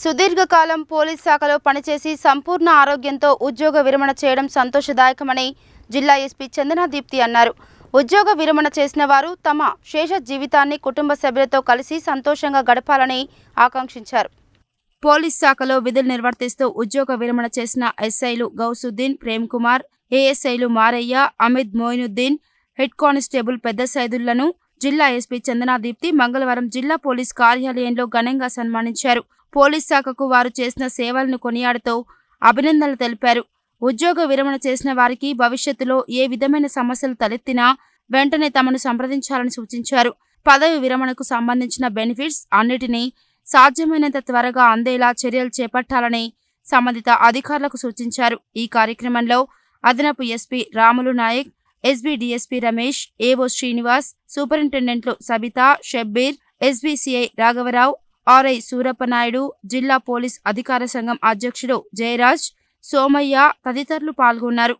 సుదీర్ఘకాలం పోలీస్ శాఖలో పనిచేసి సంపూర్ణ ఆరోగ్యంతో ఉద్యోగ విరమణ చేయడం సంతోషదాయకమని జిల్లా ఎస్పీ చందనా దీప్తి అన్నారు. ఉద్యోగ విరమణ చేసిన వారు తమ శేష జీవితాన్ని కుటుంబ సభ్యులతో కలిసి సంతోషంగా గడపాలని ఆకాంక్షించారు. పోలీస్ శాఖలో విధులు నిర్వర్తిస్తూ ఉద్యోగ విరమణ చేసిన ఎస్ఐలు గౌసుద్దీన్, ప్రేమ్ కుమార్, ఏఎస్ఐలు మారయ్య, అమిద్ మోయినుద్దీన్, హెడ్ కానిస్టేబుల్ పెద్ద సైదుళ్లను జిల్లా ఎస్పీ చందనా దీప్తి మంగళవారం జిల్లా పోలీస్ కార్యాలయంలో ఘనంగా సన్మానించారు. పోలీస్ శాఖకు వారు చేసిన సేవలను కొనియాడుతూ అభినందనలు తెలిపారు. ఉద్యోగ విరమణ చేసిన వారికి భవిష్యత్తులో ఏ విధమైన సమస్యలు తలెత్తినా వెంటనే తమను సంప్రదించాలని సూచించారు. పదవి విరమణకు సంబంధించిన బెనిఫిట్స్ అన్నిటినీ సాధ్యమైనంత త్వరగా అందేలా చర్యలు చేపట్టాలని సంబంధిత అధికారులకు సూచించారు. ఈ కార్యక్రమంలో అదనపు SP Ramulu Nayak, SB DSP Ramesh, AO Srinivas, సూపరింటెండెంట్లు Sabitha, Shabbir, ఎస్బీసీఐ రాఘవరావు, ఆర్ఐ సూరప్పనాయుడు, జిల్లా పోలీస్ అధికార సంఘం అధ్యక్షుడు జయరాజ్, సోమయ్య తదితరులు పాల్గొన్నారు.